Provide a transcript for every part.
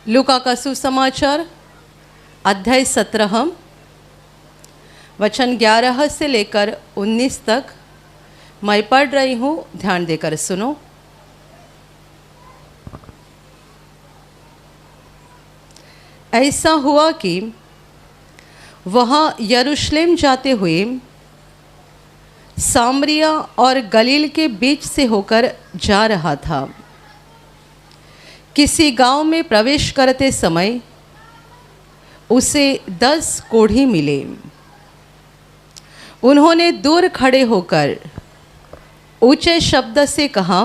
लूका का सुसमाचार अध्याय 17 वचन 11 से लेकर 19 तक मैं पढ़ रही हूँ, ध्यान देकर सुनो। ऐसा हुआ कि वहाँ यरूशलेम जाते हुए सामरिया और गलील के बीच से होकर जा रहा था। किसी गांव में प्रवेश करते समय उसे 10 कोढ़ी मिले। उन्होंने दूर खड़े होकर ऊंचे शब्द से कहा,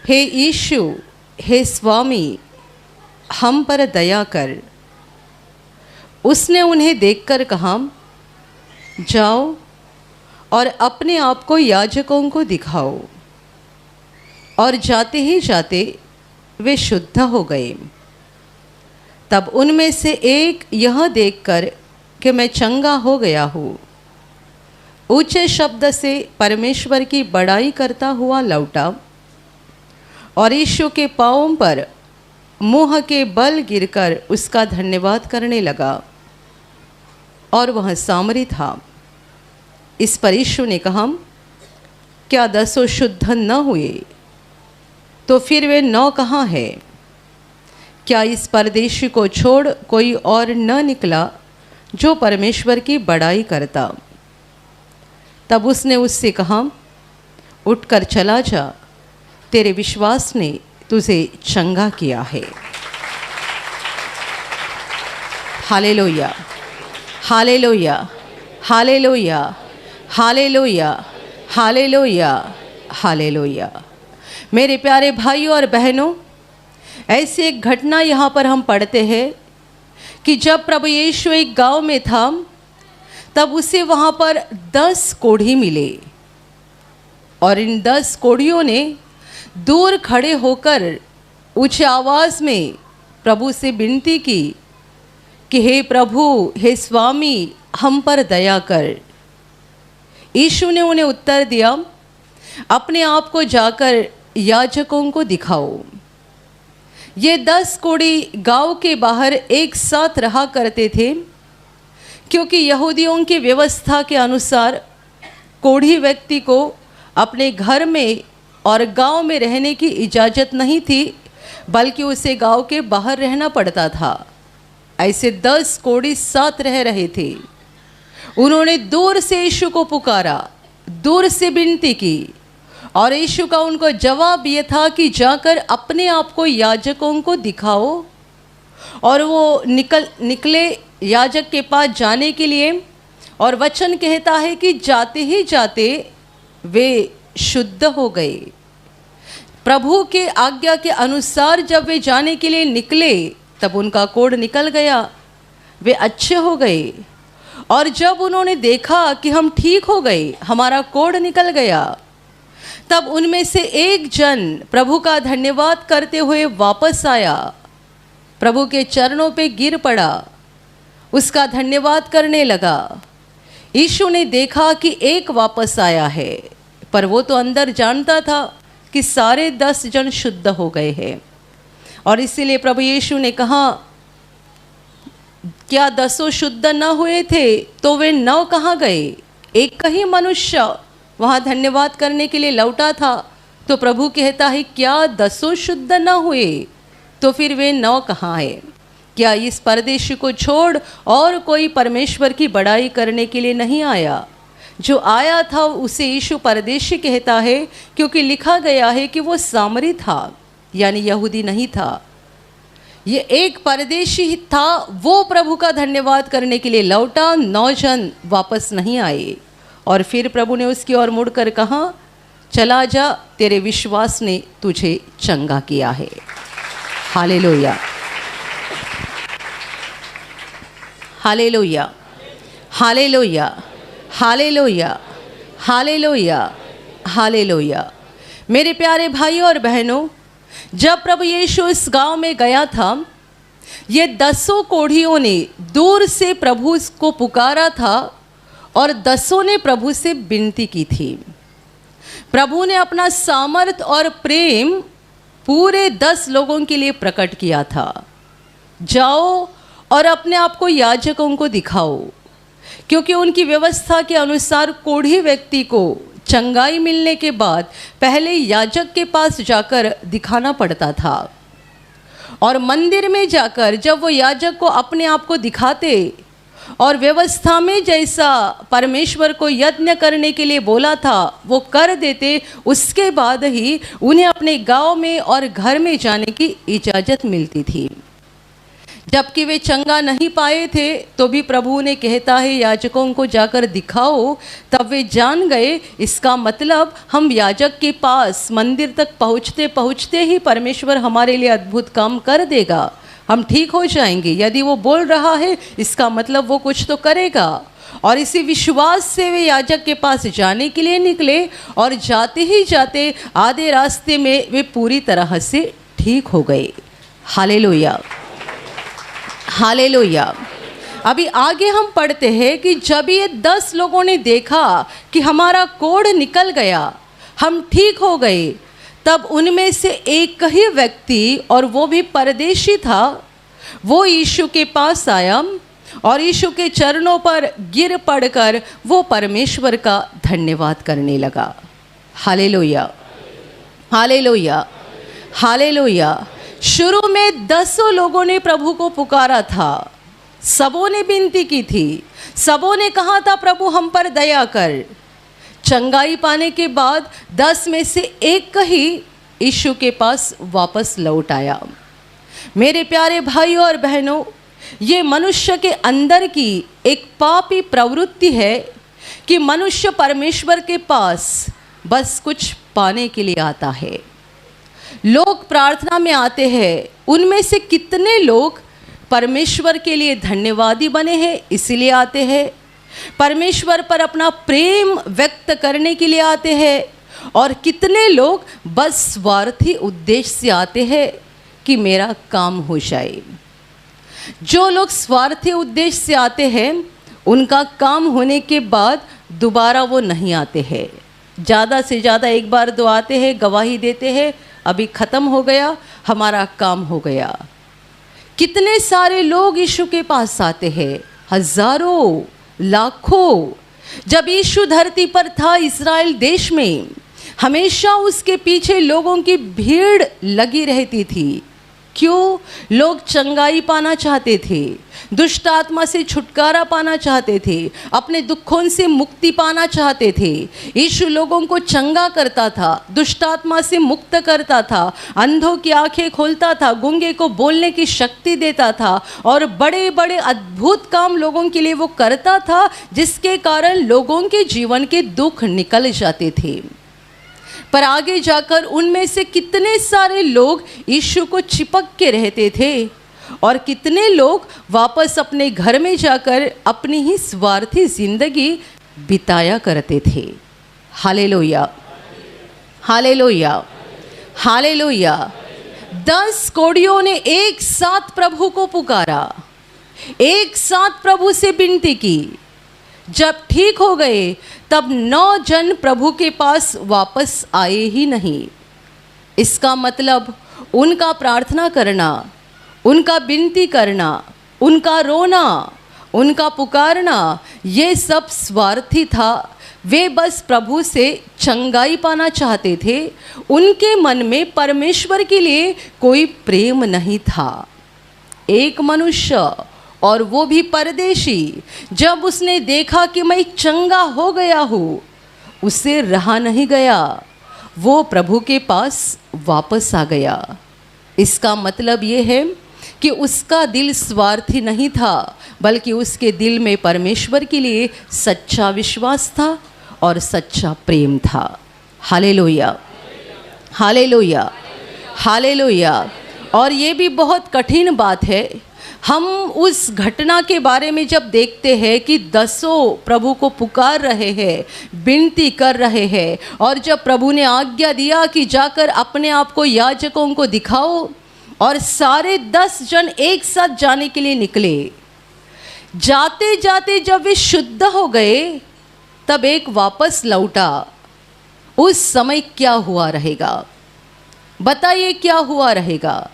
हे यीशु, हे स्वामी, हम पर दया कर। उसने उन्हें देखकर कहा, जाओ और अपने आप को याजकों को दिखाओ। और जाते ही जाते वे शुद्ध हो गए। तब उनमें से एक यह देखकर कि मैं चंगा हो गया हूँ, ऊंचे शब्द से परमेश्वर की बड़ाई करता हुआ लौटा और यीशु के पांवों पर मुँह के बल गिरकर उसका धन्यवाद करने लगा। और वह सामरी था। इस पर यीशु ने कहा, क्या 10 शुद्ध न हुए? तो फिर वे 9 कहाँ है? क्या इस परदेशी को छोड़ कोई और न निकला जो परमेश्वर की बड़ाई करता? तब उसने उससे कहा, उठकर चला जा, तेरे विश्वास ने तुझे चंगा किया है। Hallelujah, hallelujah, hallelujah, hallelujah, hallelujah, hallelujah. मेरे प्यारे भाइयों और बहनों, ऐसी एक घटना यहाँ पर हम पढ़ते हैं कि जब प्रभु यीशु एक गांव में था, तब उसे वहाँ पर 10 कोढ़ी मिले। और इन 10 कोढ़ियों ने दूर खड़े होकर ऊंचे आवाज़ में प्रभु से विनती की कि हे प्रभु, हे स्वामी, हम पर दया कर। यीशु ने उन्हें उत्तर दिया, अपने आप को जाकर याजकों को दिखाओ। ये 10 कोढ़ी गांव के बाहर एक साथ रहा करते थे, क्योंकि यहूदियों की व्यवस्था के अनुसार कोढ़ी व्यक्ति को अपने घर में और गांव में रहने की इजाज़त नहीं थी, बल्कि उसे गांव के बाहर रहना पड़ता था। ऐसे 10 कोढ़ी साथ रह रहे थे। उन्होंने दूर से यीशु को पुकारा, दूर से विनती की, और यीशु का उनको जवाब ये था कि जाकर अपने आप को याजकों को दिखाओ। और वो निकले याजक के पास जाने के लिए, और वचन कहता है कि जाते ही जाते वे शुद्ध हो गए। प्रभु के आज्ञा के अनुसार जब वे जाने के लिए निकले, तब उनका कोढ़ निकल गया, वे अच्छे हो गए। और जब उन्होंने देखा कि हम ठीक हो गए, हमारा कोढ़ निकल गया, तब उनमें से एक जन प्रभु का धन्यवाद करते हुए वापस आया, प्रभु के चरणों पे गिर पड़ा, उसका धन्यवाद करने लगा। यीशु ने देखा कि एक वापस आया है, पर वो तो अंदर जानता था कि सारे 10 जन शुद्ध हो गए हैं। और इसीलिए प्रभु यीशु ने कहा, क्या 10 शुद्ध न हुए थे? तो वे 9 कहाँ गए? एक ही मनुष्य वहाँ धन्यवाद करने के लिए लौटा था। तो प्रभु कहता है, क्या 10 शुद्ध न हुए? तो फिर वे 9 कहाँ है? क्या इस परदेशी को छोड़ और कोई परमेश्वर की बड़ाई करने के लिए नहीं आया? जो आया था उसे यीशु परदेशी कहता है, क्योंकि लिखा गया है कि वो सामरी था, यानी यहूदी नहीं था। ये एक परदेशी ही था, वो प्रभु का धन्यवाद करने के लिए लौटा। 9 जन वापस नहीं आए। और फिर प्रभु ने उसकी ओर मुड़कर कहा, चला जा, तेरे विश्वास ने तुझे चंगा किया है। Hallelujah, hallelujah, hallelujah, hallelujah, hallelujah, hallelujah. मेरे प्यारे भाइयों और बहनों, जब प्रभु यीशु इस गांव में गया था, ये 10 कोढ़ियों ने दूर से प्रभु को पुकारा था और 10 ने प्रभु से विनती की थी। प्रभु ने अपना सामर्थ और प्रेम पूरे 10 लोगों के लिए प्रकट किया था, जाओ और अपने आप को याजकों को दिखाओ, क्योंकि उनकी व्यवस्था के अनुसार कोढ़ी व्यक्ति को चंगाई मिलने के बाद पहले याजक के पास जाकर दिखाना पड़ता था। और मंदिर में जाकर जब वो याजक को अपने आप को दिखाते और व्यवस्था में जैसा परमेश्वर को यज्ञ करने के लिए बोला था वो कर देते, उसके बाद ही उन्हें अपने गांव में और घर में जाने की इजाज़त मिलती थी। जबकि वे चंगा नहीं पाए थे तो भी प्रभु ने कहता है याजकों को जाकर दिखाओ, तब वे जान गए इसका मतलब हम याजक के पास मंदिर तक पहुँचते पहुँचते ही परमेश्वर हमारे लिए अद्भुत काम कर देगा, हम ठीक हो जाएंगे। यदि वो बोल रहा है इसका मतलब वो कुछ तो करेगा। और इसी विश्वास से वे याजक के पास जाने के लिए निकले और जाते ही जाते आधे रास्ते में वे पूरी तरह से ठीक हो गए। Hallelujah, hallelujah. अभी आगे हम पढ़ते हैं कि जब ये 10 लोगों ने देखा कि हमारा कोढ़ निकल गया, हम ठीक हो गए, तब उनमें से एक ही व्यक्ति, और वो भी परदेशी था, वो यीशु के पास आया और यीशु के चरणों पर गिर पड़कर वो परमेश्वर का धन्यवाद करने लगा। Hallelujah, hallelujah, hallelujah. शुरू में 10 लोगों ने प्रभु को पुकारा था, सबों ने विनती की थी, सबों ने कहा था प्रभु हम पर दया कर। चंगाई पाने के बाद 10 में से एक ही यीशु के पास वापस लौट आया। मेरे प्यारे भाइयों और बहनों, ये मनुष्य के अंदर की एक पापी प्रवृत्ति है कि मनुष्य परमेश्वर के पास बस कुछ पाने के लिए आता है। लोग प्रार्थना में आते हैं, उनमें से कितने लोग परमेश्वर के लिए धन्यवादी बने हैं इसलिए आते हैं, परमेश्वर पर अपना प्रेम व्यक्त करने के लिए आते हैं, और कितने लोग बस स्वार्थी उद्देश्य से आते हैं कि मेरा काम हो जाए। जो लोग स्वार्थी उद्देश्य से आते हैं उनका काम होने के बाद दोबारा वो नहीं आते हैं, ज़्यादा से ज़्यादा एक बार दो आते हैं, गवाही देते हैं, अभी ख़त्म हो गया, हमारा काम हो गया। कितने सारे लोग यीशु के पास आते हैं, हजारों, लाखों। जब यीशु धरती पर था इस्राएल देश में, हमेशा उसके पीछे लोगों की भीड़ लगी रहती थी। क्यों? लोग चंगाई पाना चाहते थे, दुष्ट आत्मा से छुटकारा पाना चाहते थे, अपने दुखों से मुक्ति पाना चाहते थे। यीशु लोगों को चंगा करता था, दुष्ट आत्मा से मुक्त करता था, अंधों की आंखें खोलता था, गूंगे को बोलने की शक्ति देता था, और बड़े बड़े अद्भुत काम लोगों के लिए वो करता था, जिसके कारण लोगों के जीवन के दुख निकल जाते थे। पर आगे जाकर उनमें से कितने सारे लोग यीशु को चिपक के रहते थे, और कितने लोग वापस अपने घर में जाकर अपनी ही स्वार्थी जिंदगी बिताया करते थे। Hallelujah, hallelujah, hallelujah. 10 कोढ़ियों ने एक साथ प्रभु को पुकारा, एक साथ प्रभु से विनती की। जब ठीक हो गए तब 9 जन प्रभु के पास वापस आए ही नहीं। इसका मतलब उनका प्रार्थना करना, उनका विनती करना, उनका रोना, उनका पुकारना, ये सब स्वार्थी था। वे बस प्रभु से चंगाई पाना चाहते थे, उनके मन में परमेश्वर के लिए कोई प्रेम नहीं था। एक मनुष्य, और वो भी परदेशी, जब उसने देखा कि मैं चंगा हो गया हूँ, उसे रहा नहीं गया, वो प्रभु के पास वापस आ गया। इसका मतलब ये है कि उसका दिल स्वार्थी नहीं था, बल्कि उसके दिल में परमेश्वर के लिए सच्चा विश्वास था और सच्चा प्रेम था। Hallelujah, hallelujah, hallelujah. और ये भी बहुत कठिन बात है, हम उस घटना के बारे में जब देखते हैं कि 10 प्रभु को पुकार रहे हैं, विनती कर रहे हैं, और जब प्रभु ने आज्ञा दिया कि जाकर अपने आप को याजकों को दिखाओ, और सारे 10 जन एक साथ जाने के लिए निकले। जाते जाते जब वे शुद्ध हो गए तब एक वापस लौटा। उस समय क्या हुआ रहेगा? बताइए क्या हुआ रहेगा।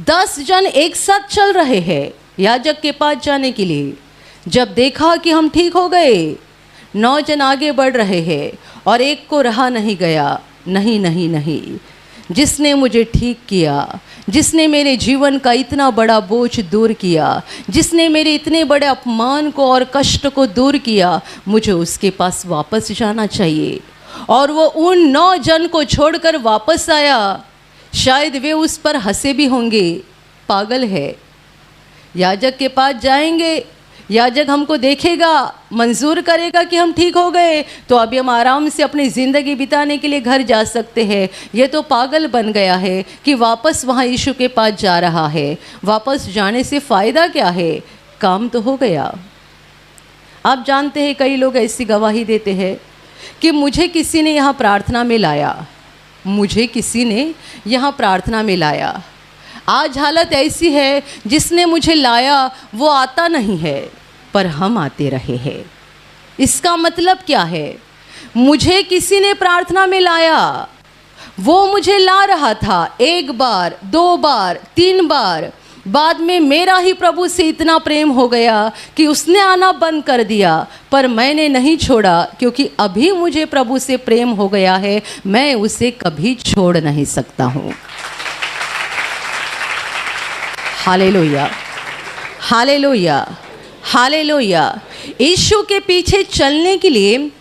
10 जन एक साथ चल रहे हैं याजक के पास जाने के लिए। जब देखा कि हम ठीक हो गए, 9 जन आगे बढ़ रहे हैं और एक को रहा नहीं गया। नहीं नहीं नहीं, जिसने मुझे ठीक किया, जिसने मेरे जीवन का इतना बड़ा बोझ दूर किया, जिसने मेरे इतने बड़े अपमान को और कष्ट को दूर किया, मुझे उसके पास वापस जाना चाहिए। और वो उन 9 जन को छोड़कर वापस आया। शायद वे उस पर हंसे भी होंगे, पागल है। याजक के पास जाएंगे, याजक हमको देखेगा, मंजूर करेगा कि हम ठीक हो गए, तो अभी हम आराम से अपनी ज़िंदगी बिताने के लिए घर जा सकते हैं। ये तो पागल बन गया है कि वापस वहाँ यीशु के पास जा रहा है। वापस जाने से फ़ायदा क्या है? काम तो हो गया। आप जानते हैं कई लोग ऐसी गवाही देते हैं कि मुझे किसी ने यहाँ प्रार्थना में लाया, मुझे किसी ने यहाँ प्रार्थना में लाया। आज हालत ऐसी है, जिसने मुझे लाया वो आता नहीं है, पर हम आते रहे हैं। इसका मतलब क्या है? मुझे किसी ने प्रार्थना में लाया, वो मुझे ला रहा था 1 बार, 2 बार, 3 बार। बाद में मेरा ही प्रभु से इतना प्रेम हो गया कि उसने आना बंद कर दिया, पर मैंने नहीं छोड़ा, क्योंकि अभी मुझे प्रभु से प्रेम हो गया है। मैं उसे कभी छोड़ नहीं सकता हूँ। Hallelujah, hallelujah, hallelujah. यीशु के पीछे चलने के लिए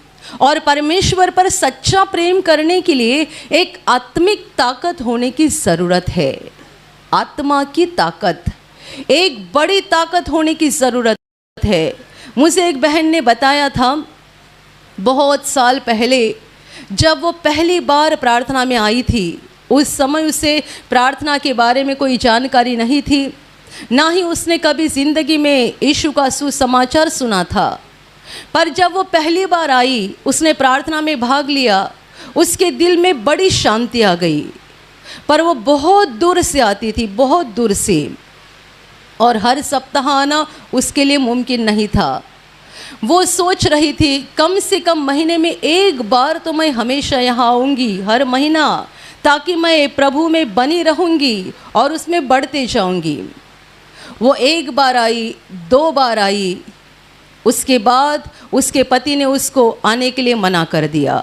और परमेश्वर पर सच्चा प्रेम करने के लिए एक आत्मिक ताकत होने की ज़रूरत है। आत्मा की ताकत, एक बड़ी ताकत होने की ज़रूरत है। मुझे एक बहन ने बताया था, बहुत साल पहले जब वो पहली बार प्रार्थना में आई थी, उस समय उसे प्रार्थना के बारे में कोई जानकारी नहीं थी, ना ही उसने कभी ज़िंदगी में यीशु का सुसमाचार सुना था। पर जब वो पहली बार आई, उसने प्रार्थना में भाग लिया, उसके दिल में बड़ी शांति आ गई। पर वो बहुत दूर से आती थी, बहुत दूर से, और हर सप्ताह आना उसके लिए मुमकिन नहीं था। वो सोच रही थी कम से कम महीने में 1 बार तो मैं हमेशा यहाँ आऊँगी, हर महीना, ताकि मैं प्रभु में बनी रहूँगी और उसमें बढ़ते जाऊँगी। वो 1 बार आई, 2 बार आई, उसके बाद उसके पति ने उसको आने के लिए मना कर दिया।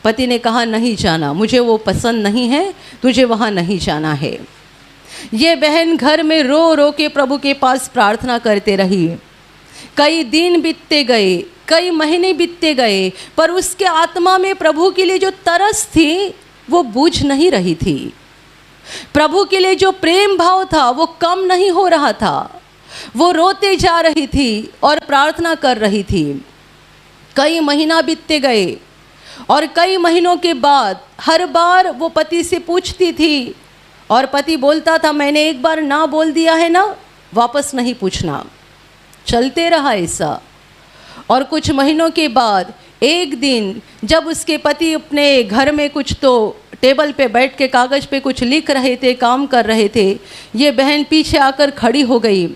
पति ने कहा नहीं जाना, मुझे वो पसंद नहीं है, तुझे वहाँ नहीं जाना है। ये बहन घर में रो रो के प्रभु के पास प्रार्थना करते रही। कई दिन बीतते गए, कई महीने बीतते गए, पर उसके आत्मा में प्रभु के लिए जो तरस थी वो बुझ नहीं रही थी। प्रभु के लिए जो प्रेम भाव था वो कम नहीं हो रहा था। वो रोते जा रही थी और प्रार्थना कर रही थी। कई महीना बीतते गए और कई महीनों के बाद हर बार वो पति से पूछती थी और पति बोलता था मैंने 1 बार ना बोल दिया है ना, वापस नहीं पूछना। चलते रहा ऐसा। और कुछ महीनों के बाद एक दिन जब उसके पति अपने घर में कुछ तो टेबल पे बैठ के कागज़ पे कुछ लिख रहे थे, काम कर रहे थे, ये बहन पीछे आकर खड़ी हो गई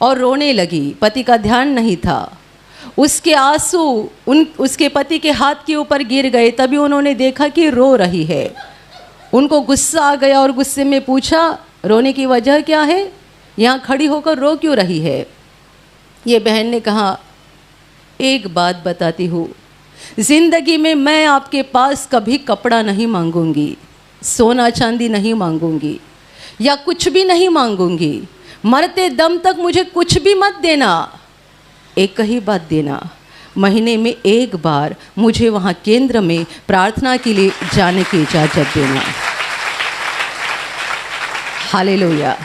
और रोने लगी। पति का ध्यान नहीं था। उसके आंसू उसके पति के हाथ के ऊपर गिर गए। तभी उन्होंने देखा कि रो रही है। उनको गुस्सा आ गया और गुस्से में पूछा रोने की वजह क्या है, यहाँ खड़ी होकर रो क्यों रही है। ये बहन ने कहा एक बात बताती हूँ, ज़िंदगी में मैं आपके पास कभी कपड़ा नहीं मांगूंगी, सोना चांदी नहीं मांगूंगी या कुछ भी नहीं मांगूंगी। मरते दम तक मुझे कुछ भी मत देना। एक ही बात देना, महीने में 1 बार मुझे वहाँ केंद्र में प्रार्थना के लिए जाने की इजाज़त देना। हालेलुया।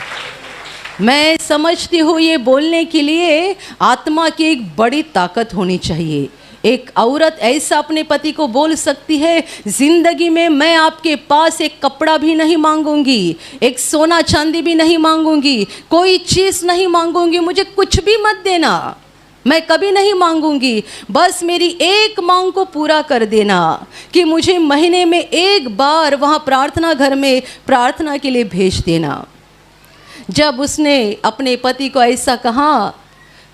मैं समझती हूँ ये बोलने के लिए आत्मा की एक बड़ी ताकत होनी चाहिए। एक औरत ऐसा अपने पति को बोल सकती है, ज़िंदगी में मैं आपके पास एक कपड़ा भी नहीं मांगूंगी, एक सोना चांदी भी नहीं मांगूंगी, कोई चीज़ नहीं मांगूंगी, मुझे कुछ भी मत देना, मैं कभी नहीं मांगूंगी, बस मेरी एक मांग को पूरा कर देना कि मुझे महीने में 1 बार वहाँ प्रार्थना घर में प्रार्थना के लिए भेज देना। जब उसने अपने पति को ऐसा कहा,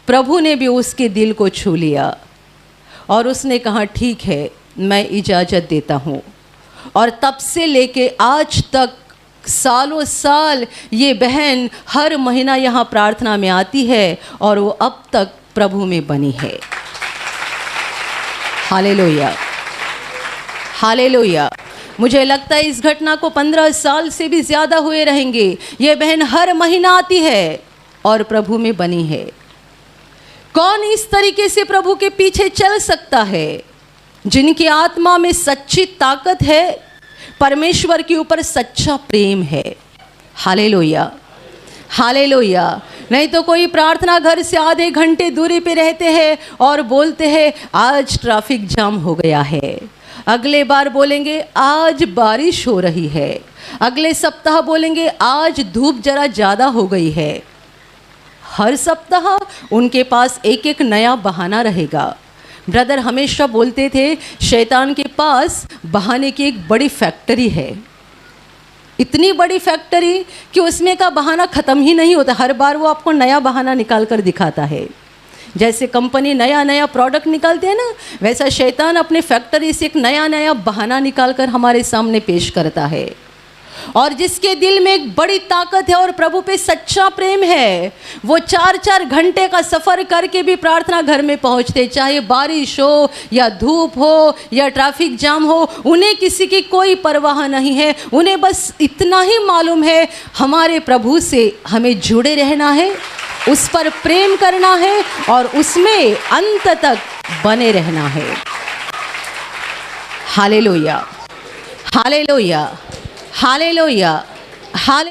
प्रभु ने भी उसके दिल को छू लिया और उसने कहा ठीक है, मैं इजाज़त देता हूँ। और तब से लेके आज तक सालों साल ये बहन हर महीना यहाँ प्रार्थना में आती है और वो अब तक प्रभु में बनी है। Hallelujah, hallelujah. मुझे लगता है इस घटना को 15 साल से भी ज़्यादा हुए रहेंगे। ये बहन हर महीना आती है और प्रभु में बनी है। कौन इस तरीके से प्रभु के पीछे चल सकता है? जिनकी आत्मा में सच्ची ताकत है, परमेश्वर के ऊपर सच्चा प्रेम है। Hallelujah, hallelujah. नहीं तो कोई प्रार्थना घर से आधे घंटे दूरी पे रहते हैं और बोलते हैं आज ट्रैफिक जाम हो गया है, अगले बार बोलेंगे आज बारिश हो रही है, अगले सप्ताह बोलेंगे आज धूप जरा ज़्यादा हो गई है। हर सप्ताह उनके पास एक एक नया बहाना रहेगा। ब्रदर हमेशा बोलते थे शैतान के पास बहाने की एक बड़ी फैक्ट्री है, इतनी बड़ी फैक्ट्री कि उसमें का बहाना ख़त्म ही नहीं होता। हर बार वो आपको नया बहाना निकाल कर दिखाता है। जैसे कंपनी नया नया प्रोडक्ट निकालते हैं ना, वैसा शैतान अपने फैक्ट्री से एक नया नया बहाना निकाल कर हमारे सामने पेश करता है। और जिसके दिल में एक बड़ी ताकत है और प्रभु पे सच्चा प्रेम है, वो 4-4 घंटे का सफ़र करके भी प्रार्थना घर में पहुंचते, चाहे बारिश हो या धूप हो या ट्रैफिक जाम हो, उन्हें किसी की कोई परवाह नहीं है। उन्हें बस इतना ही मालूम है हमारे प्रभु से हमें जुड़े रहना है, उस पर प्रेम करना है और उसमें अंत तक बने रहना है। हालेलुया, हालेलुया, हालेलुया, हाले